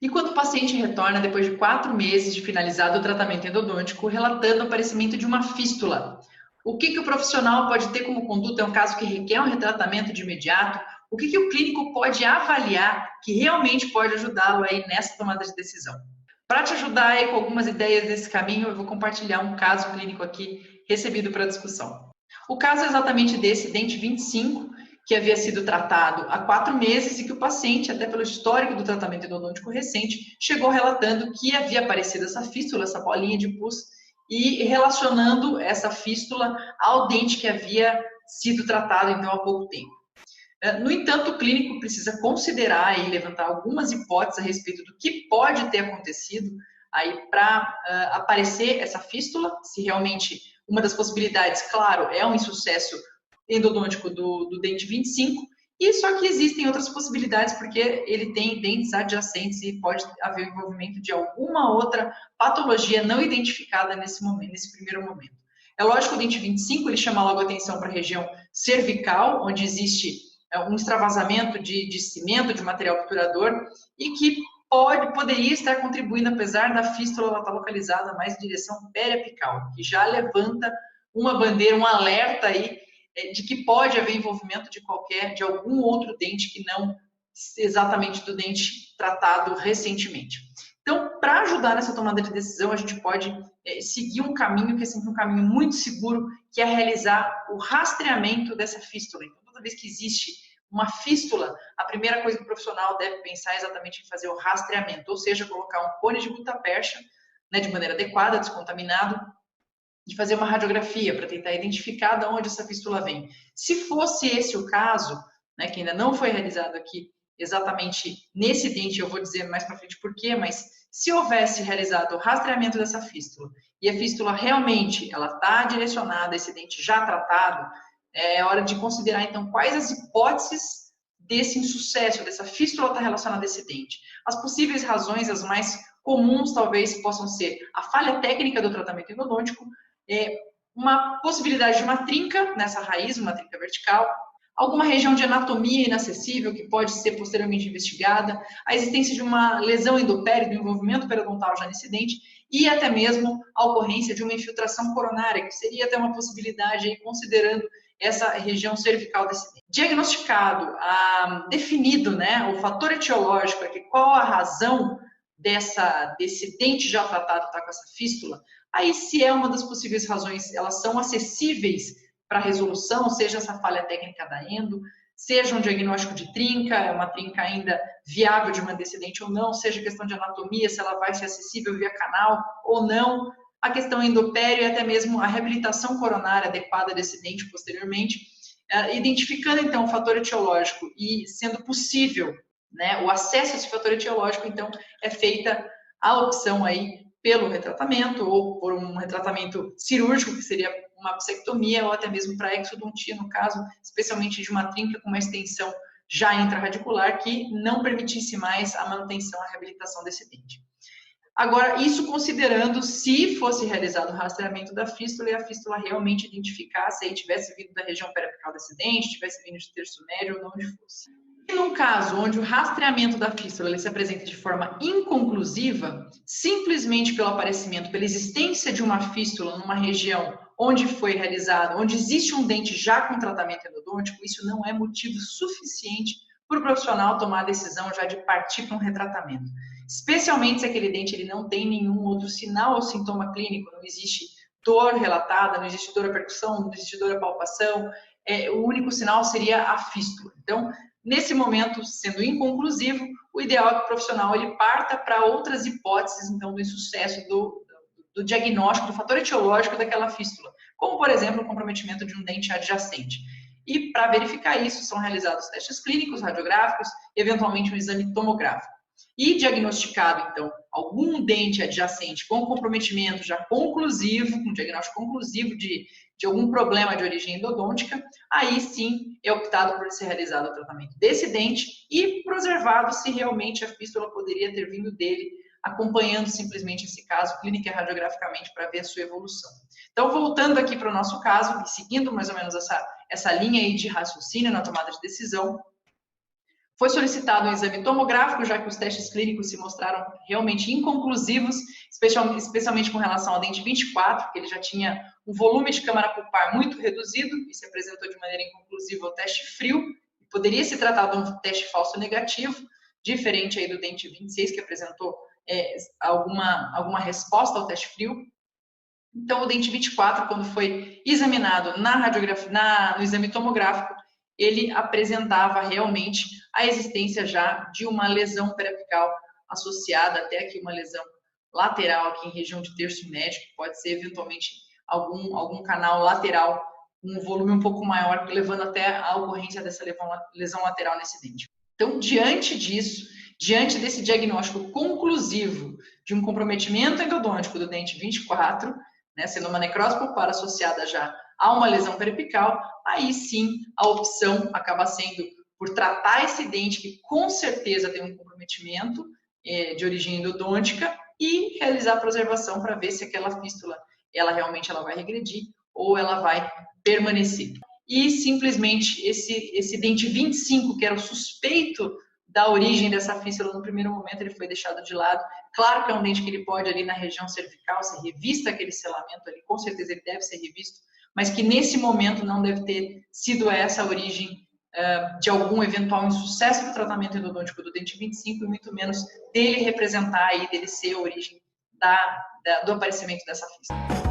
E quando o paciente retorna depois de 4 meses de finalizado o tratamento endodôntico, relatando o aparecimento de uma fístula, o que o profissional pode ter como conduta? É um caso que requer um retratamento de imediato? O que o clínico pode avaliar que realmente pode ajudá-lo aí nessa tomada de decisão? Para te ajudar aí com algumas ideias desse caminho, eu vou compartilhar um caso clínico aqui recebido para discussão. O caso é exatamente desse dente 25, que havia sido tratado há 4 meses e que o paciente, até pelo histórico do tratamento endodôntico recente, chegou relatando que havia aparecido essa fístula, essa bolinha de pus, e relacionando essa fístula ao dente que havia sido tratado então há pouco tempo. No entanto, o clínico precisa considerar e levantar algumas hipóteses a respeito do que pode ter acontecido aí para aparecer essa fístula, se realmente uma das possibilidades, claro, é um insucesso endodôntico do dente 25, e só que existem outras possibilidades, porque ele tem dentes adjacentes e pode haver o envolvimento de alguma outra patologia não identificada nesse momento, nesse primeiro momento. É lógico que o dente 25, ele chama logo a atenção para a região cervical, onde existe um extravasamento de cimento, de material obturador, e que poderia estar contribuindo, apesar da fístula ela estar localizada mais em direção periapical, que já levanta uma bandeira, um alerta aí de que pode haver envolvimento de algum outro dente que não exatamente do dente tratado recentemente. Então, para ajudar nessa tomada de decisão, a gente pode seguir um caminho que é sempre um caminho muito seguro, que é realizar o rastreamento dessa fístula. Então, toda vez que existe uma fístula, a primeira coisa que o profissional deve pensar é exatamente em fazer o rastreamento, ou seja, colocar um cone de gutta-percha, né, de maneira adequada, descontaminado, de fazer uma radiografia para tentar identificar de onde essa fístula vem. Se fosse esse o caso, né, que ainda não foi realizado aqui exatamente nesse dente, eu vou dizer mais para frente por quê, mas se houvesse realizado o rastreamento dessa fístula e a fístula realmente ela está direcionada a esse dente já tratado, é hora de considerar então quais as hipóteses desse insucesso, dessa fístula estar relacionada a esse dente. As possíveis razões, as mais comuns talvez possam ser a falha técnica do tratamento endodôntico, uma possibilidade de uma trinca nessa raiz, uma trinca vertical, alguma região de anatomia inacessível que pode ser posteriormente investigada, a existência de uma lesão endopério, do envolvimento periodontal já nesse dente, e até mesmo a ocorrência de uma infiltração coronária, que seria até uma possibilidade, aí, considerando essa região cervical desse dente. Diagnosticado, definido, né, o fator etiológico, qual a razão desse dente já tratado estar com essa fístula, aí se é uma das possíveis razões, elas são acessíveis para resolução, seja essa falha técnica da endo, seja um diagnóstico de trinca, uma trinca ainda viável de manter esse dente ou não, seja questão de anatomia, se ela vai ser acessível via canal ou não, a questão endopério e até mesmo a reabilitação coronária adequada desse dente posteriormente, identificando então o fator etiológico e sendo possível, né, o acesso a esse fator etiológico, então é feita a opção aí pelo retratamento ou por um retratamento cirúrgico, que seria uma bisektomia, ou até mesmo para exodontia, no caso, especialmente de uma trinca com uma extensão já intraradicular que não permitisse mais a manutenção, a reabilitação desse dente. Agora, isso considerando se fosse realizado o rastreamento da fístula e a fístula realmente identificasse, aí tivesse vindo da região periapical desse dente, tivesse vindo de terço médio ou não onde fosse. E num caso onde o rastreamento da fístula ele se apresenta de forma inconclusiva, simplesmente pelo aparecimento, pela existência de uma fístula numa região onde foi realizado, onde existe um dente já com tratamento endodôntico, isso não é motivo suficiente para o profissional tomar a decisão já de partir para um retratamento. Especialmente se aquele dente ele não tem nenhum outro sinal ou sintoma clínico, não existe dor relatada, não existe dor à percussão, não existe dor à palpação, o único sinal seria a fístula. Então, nesse momento, sendo inconclusivo, o ideal é que o profissional ele parta para outras hipóteses, então, do insucesso do diagnóstico, do fator etiológico daquela fístula, como, por exemplo, o comprometimento de um dente adjacente. E, para verificar isso, são realizados testes clínicos, radiográficos, eventualmente um exame tomográfico. E diagnosticado, então, algum dente adjacente com comprometimento já conclusivo, com diagnóstico conclusivo de algum problema de origem endodôntica, aí sim é optado por ser realizado o tratamento desse dente e preservado se realmente a fístula poderia ter vindo dele, acompanhando simplesmente esse caso clínica e radiograficamente para ver a sua evolução. Então, voltando aqui para o nosso caso, e seguindo mais ou menos essa linha aí de raciocínio na tomada de decisão, Foi solicitado um exame tomográfico, já que os testes clínicos se mostraram realmente inconclusivos, especialmente com relação ao dente 24, que ele já tinha um volume de câmara pulpar muito reduzido e se apresentou de maneira inconclusiva ao teste frio. Poderia se tratar de um teste falso negativo, diferente aí do dente 26, que apresentou alguma resposta ao teste frio. Então, o dente 24, quando foi examinado na radiografia, no exame tomográfico, ele apresentava realmente a existência já de uma lesão periapical associada até aqui uma lesão lateral aqui em região de terço médio, que pode ser eventualmente algum canal lateral com um volume um pouco maior, levando até a ocorrência dessa lesão lateral nesse dente. Então, diante disso, diante desse diagnóstico conclusivo de um comprometimento endodôntico do dente 24, né, sendo uma necrose pulpar associada já a uma lesão periapical, aí sim a opção acaba sendo por tratar esse dente que com certeza tem um comprometimento de origem endodôntica e realizar a preservação para ver se aquela fístula ela realmente vai regredir ou ela vai permanecer. E simplesmente esse dente 25, que era o suspeito da origem dessa fístula no primeiro momento, ele foi deixado de lado. Claro que é um dente que ele pode ali na região cervical ser revista aquele selamento ali, com certeza ele deve ser revisto, mas que nesse momento não deve ter sido essa a origem de algum eventual insucesso do tratamento endodôntico do dente 25 e muito menos dele representar aí, dele ser a origem do aparecimento dessa fístula.